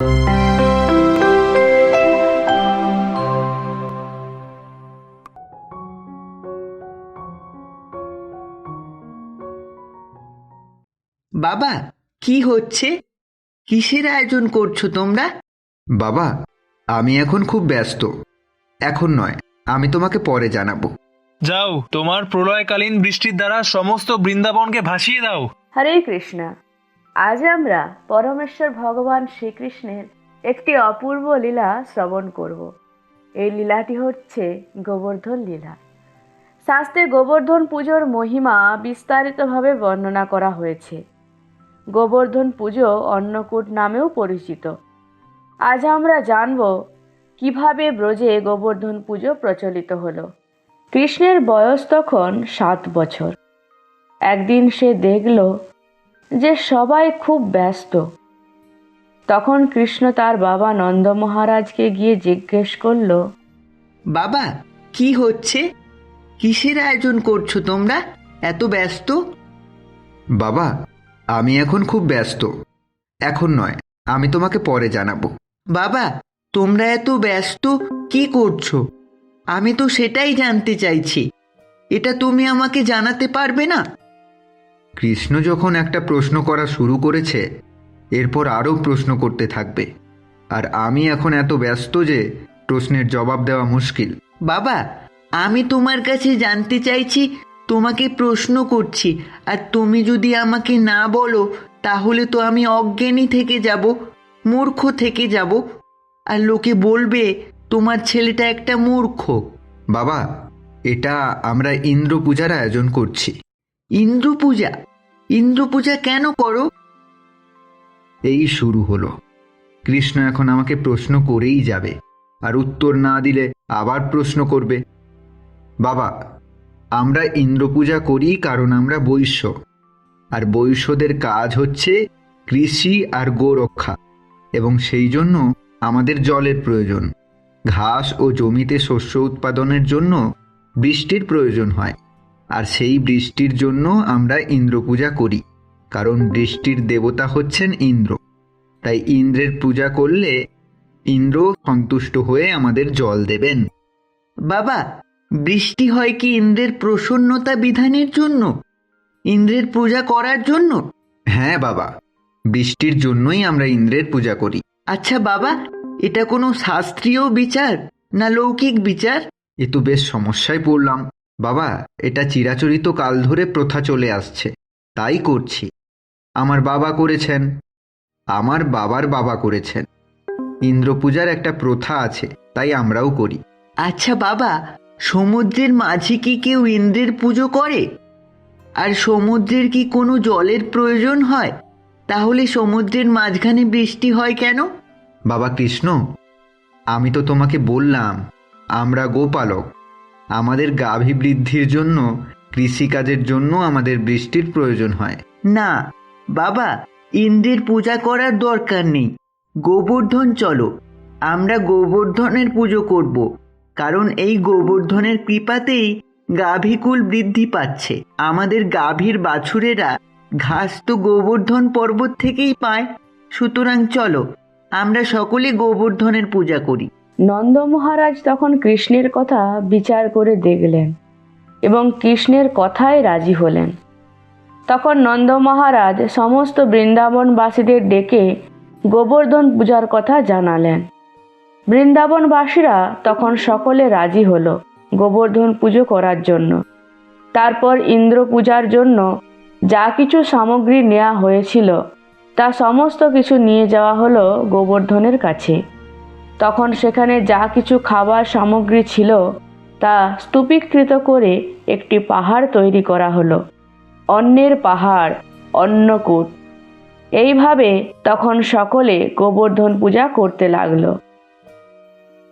বাবা, কি হচ্ছে? কিসের আয়োজন করছো তোমরা? বাবা, আমি এখন খুব ব্যস্ত। এখন নয়, আমি তোমাকে পরে জানাবো। যাও, তোমার প্রলয়কালীন বৃষ্টির দ্বারা সমস্ত বৃন্দাবনকে ভাসিয়ে দাও। হরে কৃষ্ণ। আজ আমরা পরমেশ্বর ভগবান শ্রীকৃষ্ণের একটি অপূর্ব লীলা শ্রবণ করব। এই লীলাটি হচ্ছে গোবর্ধন লীলা। শাস্ত্রে গোবর্ধন পুজোর মহিমা বিস্তারিতভাবে বর্ণনা করা হয়েছে। গোবর্ধন পুজো অন্নকূট নামেও পরিচিত। আজ আমরা জানব কিভাবে ব্রজে গোবর্ধন পুজো প্রচলিত হলো। কৃষ্ণের বয়স তখন 7 বছর। একদিন সে দেখল যে সবাই খুব ব্যস্ত। তখন কৃষ্ণ তার বাবা নন্দ মহারাজকে গিয়ে জিজ্ঞেস করল, বাবা, কি হচ্ছে? কিসের আয়োজন করছো তোমরা এত ব্যস্ত? বাবা, আমি এখন খুব ব্যস্ত। এখন নয়, আমি তোমাকে পরে জানাবো। বাবা, তোমরা এত ব্যস্ত কি করছো? আমি তো সেটাই জানতে চাইছি। এটা তুমি আমাকে জানাতে পারবে না? কৃষ্ণ যখন একটা প্রশ্ন করা শুরু করেছে, এরপর আরও প্রশ্ন করতে থাকবে। আর আমি এখন এত ব্যস্ত যে প্রশ্নের জবাব দেওয়া মুশকিল। বাবা, আমি তোমার কাছে জানতে চাইছি, তোমাকে প্রশ্ন করছি, আর তুমি যদি আমাকে না বলো তাহলে তো আমি অজ্ঞানী থেকে যাব, মূর্খ থেকে যাব, আর লোকে বলবে তোমার ছেলেটা একটা মূর্খ। বাবা, এটা আমরা ইন্দ্র পূজার আয়োজন করছি। ইন্দ্র পূজা? ইন্দ্র পূজা কেন করো? এই শুরু হলো। কৃষ্ণ এখন আমাকে প্রশ্ন করেই যাবে, আর উত্তর না দিলে আবার প্রশ্ন করবে। বাবা, আমরা ইন্দ্র পূজা করি কারণ আমরা বৈশ্য, আর বৈশ্যদের কাজ হচ্ছে কৃষি আর গোরক্ষা, এবং সেই জন্য আমাদের জলের প্রয়োজন। ঘাস ও জমিতে শস্য উৎপাদনের জন্য বৃষ্টির প্রয়োজন হয়, আর সেই বৃষ্টির জন্য আমরা ইন্দ্র পূজা করি, কারণ বৃষ্টির দেবতা হচ্ছেন ইন্দ্র। তাই ইন্দ্রের পূজা করলে ইন্দ্র সন্তুষ্ট হয়ে আমাদের জল দেবেন। বাবা, বৃষ্টি হয় কি ইন্দ্রের প্রসন্নতা বিধানের জন্য, ইন্দ্রের পূজা করার জন্য? হ্যাঁ বাবা, বৃষ্টির জন্যই আমরা ইন্দ্রের পূজা করি। আচ্ছা বাবা, এটা কোনো শাস্ত্রীয় বিচার না লৌকিক বিচার? এ তো বেশ সমস্যায় পড়লাম। বাবা, এটা চিরাচরিত কাল ধরে প্রথা চলে আসছে, তাই করছি। আমার বাবা করেছেন, আমার বাবার বাবা করেছেন। ইন্দ্র পূজার একটা প্রথা আছে, তাই আমরাও করি। আচ্ছা বাবা, সমুদ্রের মাঝে কি কেউ ইন্দ্রের পুজো করে? আর সমুদ্রের কি কোনো জলের প্রয়োজন হয়? তাহলে সমুদ্রের মাঝখানে বৃষ্টি হয় কেন? বাবা কৃষ্ণ, আমি তো তোমাকে বললাম আমরা গোপালক। আমাদের গাভী বৃদ্ধির জন্য, কৃষিকাজের জন্য আমাদের বৃষ্টির প্রয়োজন হয়। না বাবা, ইন্দ্রের পূজা করার দরকার নেই। গোবর্ধন চলো, আমরা গোবর্ধনের পুজো করব, কারণ এই গোবর্ধনের কৃপাতেই গাভীকুল বৃদ্ধি পাচ্ছে। আমাদের গাভীর বাছুরেরা ঘাস তো গোবর্ধন পর্বত থেকেই পায়। সুতরাং চলো, আমরা সকলে গোবর্ধনের পূজা করি। নন্দ মহারাজ তখন কৃষ্ণের কথা বিচার করে দেখলেন এবং কৃষ্ণের কথায় রাজি হলেন। তখন নন্দ মহারাজ সমস্ত বৃন্দাবনবাসীদের ডেকে গোবর্ধন পূজার কথা জানালেন। বৃন্দাবনবাসীরা তখন সকলে রাজি হলো গোবর্ধন পুজো করার জন্য। তারপর ইন্দ্র পূজার জন্য যা কিছু সামগ্রী নেওয়া হয়েছিল তা সমস্ত কিছু নিয়ে যাওয়া হলো গোবর্ধনের কাছে। তখন সেখানে যা কিছু খাবার সামগ্রী ছিল তা স্তূপীকৃত করে একটি পাহাড় তৈরি করা হলো, অন্নের পাহাড়, অন্নকূট। এইভাবে তখন সকলে গোবর্ধন পূজা করতে লাগলো।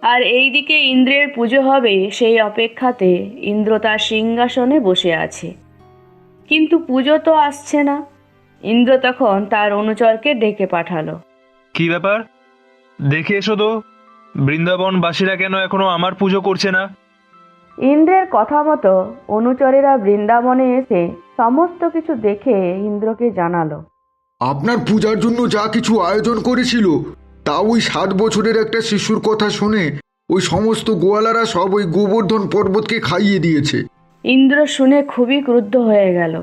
আর এইদিকে ইন্দ্রের পুজো হবে সেই অপেক্ষাতে ইন্দ্র তার সিংহাসনে বসে আছে, কিন্তু পুজো তো আসছে না। ইন্দ্র তখন তার অনুচরকে ডেকে পাঠালো। কি ব্যাপার, দেখে এসো তো, বৃন্দাবনবাসীরা কেন এখনো আমার পুজো করছে না? ইন্দ্রের কথা মতো অনুচরেরা বৃন্দাবনে এসে সমস্ত কিছু দেখে ইন্দ্রকে জানালো। আপনার পূজার জন্য যা কিছু আয়োজন করেছিল তা ওই 7 বছরের একটা শিশুর কথা শুনে ওই সমস্ত গোয়ালারা সব ওই গোবর্ধন পর্বতকে খাইয়ে দিয়েছে। ইন্দ্র শুনে খুবই ক্রুদ্ধ হয়ে গেল।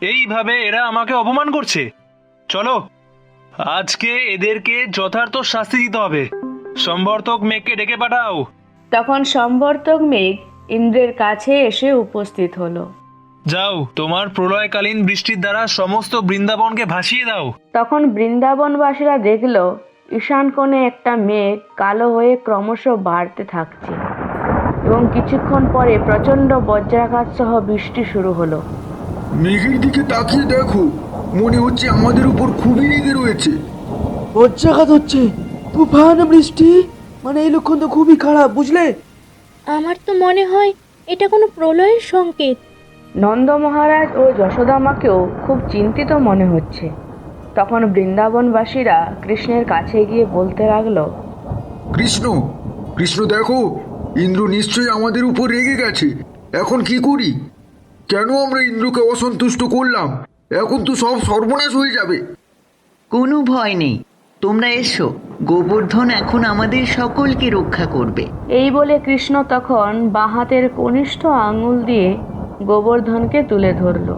এইভাবে এরা আমাকে অপমান করছে। চলো, আজকে এদেরকে যথার্থ শাস্তি দিতে হবে। সম্বর্ধক মেঘকে ডেকে পাঠাও। তখন সম্বর্ধক মেঘ ইন্দ্রের কাছে এসে উপস্থিত হলো। যাও, তোমার প্রলয়কালীন বৃষ্টির দ্বারা সমস্ত বৃন্দাবনকে ভাসিয়ে দাও। তখন বৃন্দাবনবাসীরা দেখল ঈশান কোণে একটা মেঘ কালো হয়ে ক্রমশ বাড়তে থাকছে এবং কিছুক্ষণ পরে প্রচণ্ড বজ্রাঘাত সহ বৃষ্টি শুরু হলো। মেঘের দিকে তাকিয়ে দেখো, মনে হচ্ছে আমাদের উপর খুবই রেগে রয়েছে। বজ্রাঘাত হচ্ছে, তুফান বৃষ্টি, মানে এই লক্ষণ তো খুবই খারাপ, বুঝলে? আমার তো মনে হয় এটা কোনো প্রলয়ের সংকেত। নন্দ মহারাজ ও যশোদা মাকেও খুব চিন্তিত মনে হচ্ছে। তখন বৃন্দাবনবাসীরা কৃষ্ণের কাছে গিয়ে বলতে লাগলো, কৃষ্ণ, কৃষ্ণ দেখো, ইন্দ্র নিশ্চয়ই আমাদের উপর রেগে গেছে। এখন কি করি? কেন আমরা ইন্দ্রকে অসন্তুষ্ট করলাম? এখন তো সব সর্বনাশ হয়ে যাবে। কোনো ভয় নেই, তোমরা এসো, গোবর্ধন এখন আমাদের সকলকে রক্ষা করবে। এই বলে কৃষ্ণ তখন বাঁ হাতের কনিষ্ঠ আঙুল দিয়ে গোবর্ধনকে তুলে ধরল।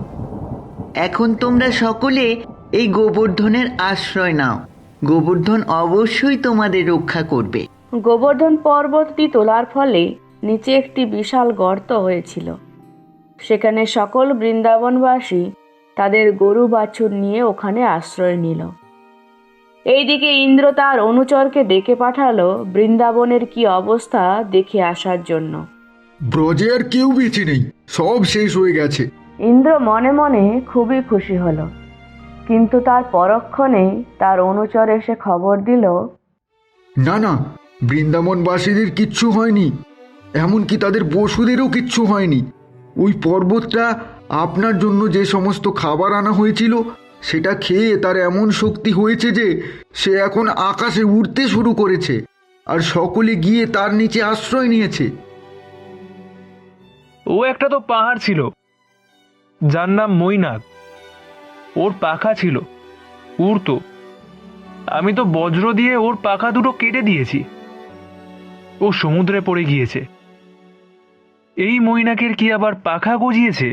এখন তোমরা সকলে এই গোবর্ধনের আশ্রয় নাও, গোবর্ধন অবশ্যই তোমাদের রক্ষা করবে। গোবর্ধন পর্বতটি তোলার ফলে নিচে একটি বিশাল গর্ত হয়েছিল। সেখানে সকল বৃন্দাবনবাসী তাদের গরু বাছুর নিয়ে ওখানে আশ্রয় নিল। এইদিকে ইন্দ্র তার অনুচরকে ডেকে পাঠালো বৃন্দাবনের কি অবস্থা দেখে আসার জন্য। ব্রজে আর কেউ বেঁচে নেই, সব শেষ হয়ে গেছে। ইন্দ্র মনে মনে খুবই খুশি হলো, কিন্তু তার পরক্ষণে তার অনুচর এসে খবর দিল, না না, বৃন্দাবনবাসীদের কিচ্ছু হয়নি, এমনকি তাদের পশুদেরও কিচ্ছু হয়নি। ওই পর্বতটা আপনার জন্য যে সমস্ত খাবার আনা হয়েছিল সেটা খেয়ে তার এমন শক্তি হয়েছে যে সে এখন আকাশে উড়তে শুরু করেছে, আর সকলে গিয়ে তার নিচে আশ্রয় নিয়েছে। ও একটা তো পাহাড় ছিল যার নাম মৈনাক। ওর পাখা ছিল, উড়তো। আমি তো বজ্র দিয়ে ওর পাখা দুটো কেটে দিয়েছি। ও সমুদ্রে পড়ে গিয়েছে। এই মৈনাকের কি আবার পাখা গজিয়েছে?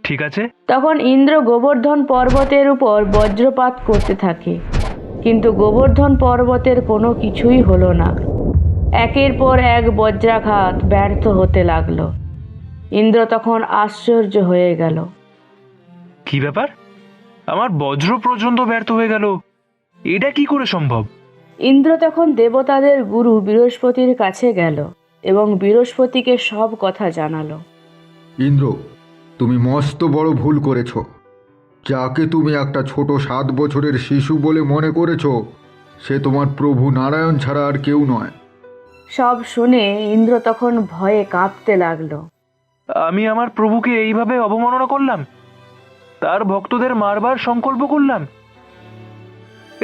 ঠিক আছে। তখন ইন্দ্র গোবর্ধন পর্বতের উপর বজ্রপাত করতে থাকে, কিন্তু গোবর্ধন পর্বতের কোনো কিছুই হলো না। একের পর এক বজ্রাঘাত ব্যর্থ হতে লাগলো। ইন্দ্র তখন আশ্চর্য হয়ে গেল। কি ব্যাপার, আমার বজ্র পর্যন্ত ব্যর্থ হয়ে গেল, এটা কি করে সম্ভব? ইন্দ্র তখন দেবতাদের গুরু বৃহস্পতির কাছে গেল এবং বৃহস্পতিকে সব কথা জানালো। ইন্দ্র, তুমি মস্ত বড় ভুল করেছ। যাকে তুমি একটা ছোট 7 বছরের শিশু বলে মনে করেছ, সে তোমার প্রভু নারায়ণ ছাড়া আর কেউ নয়। সব শুনে ইন্দ্র তখন ভয়ে কাঁপতে লাগলো। আমি আমার প্রভুকে এইভাবে অবমাননা করলাম, তার ভক্তদের মারবার সংকল্প করলাম।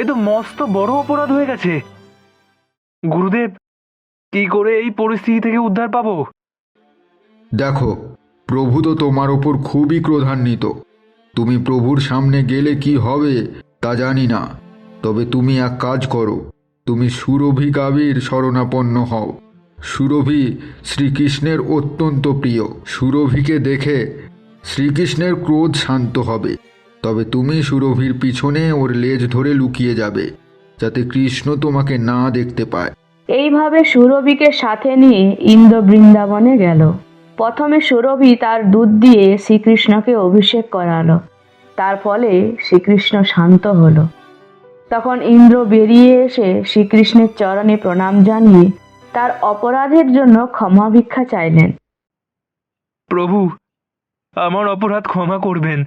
এ তো মস্ত বড় অপরাধ হয়ে গেছে। গুরুদেব, কি করে এই পরিস্থিতি থেকে উদ্ধার পাবো? দেখো, প্রভু তো তোমার ওপর খুবই ক্রোধান্বিত। তুমি প্রভুর সামনে গেলে কি হবে তা জানি না, তবে তুমি এক কাজ করো, তুমি সুরভি গাভীর শরণাপন্ন হও। সুরভি শ্রীকৃষ্ণের অত্যন্ত প্রিয়। সুরভিকে দেখে শ্রীকৃষ্ণের ক্রোধ শান্ত হবে। তবে তুমি সুরভির পিছনে ওর লেজ ধরে লুকিয়ে যাবে, যাতে কৃষ্ণ তোমাকে না দেখতে পায়। এইভাবে সুরভিকে সাথে নিয়ে ইন্দ্র বৃন্দাবনে গেল। প্রথমে সুরভি তার দুধ দিয়ে শ্রীকৃষ্ণকে অভিষেক করালো, তার ফলে শ্রীকৃষ্ণ শান্ত হলো। তখন ইন্দ্র বেরিয়ে এসে শ্রীকৃষ্ণের চরণে প্রণাম জানিয়ে তার অপরাধের জন্য ক্ষমা ভিক্ষা চাইলেন। প্রভু, আমার অপরাধ ক্ষমা করবেন।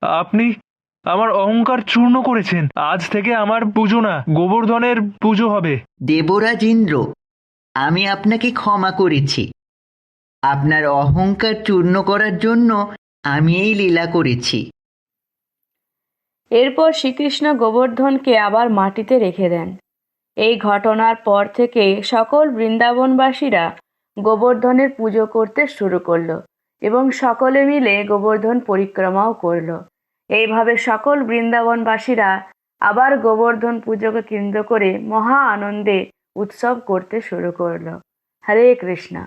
আপনি আমার অহংকার চূর্ণ করেছেন। আজ থেকে আমার পুজো না, গোবর্ধনের পুজো হবে। দেবরাজ ইন্দ্র, আমি আপনাকে ক্ষমা করেছি। আপনার অহংকার চূর্ণ করার জন্য আমি এই লীলা করেছি। এরপর শ্রীকৃষ্ণ গোবর্ধনকে আবার মাটিতে রেখে দেন। এই ঘটনার পর থেকে সকল বৃন্দাবনবাসীরা গোবর্ধনের পুজো করতে শুরু করলো এবং সকলে মিলে গোবর্ধন পরিক্রমাও করলো। এইভাবে সকল বৃন্দাবনবাসীরা আবার গোবর্ধন পুজোকে কেন্দ্র করে মহা আনন্দে উৎসব করতে শুরু করলো। হরে কৃষ্ণা।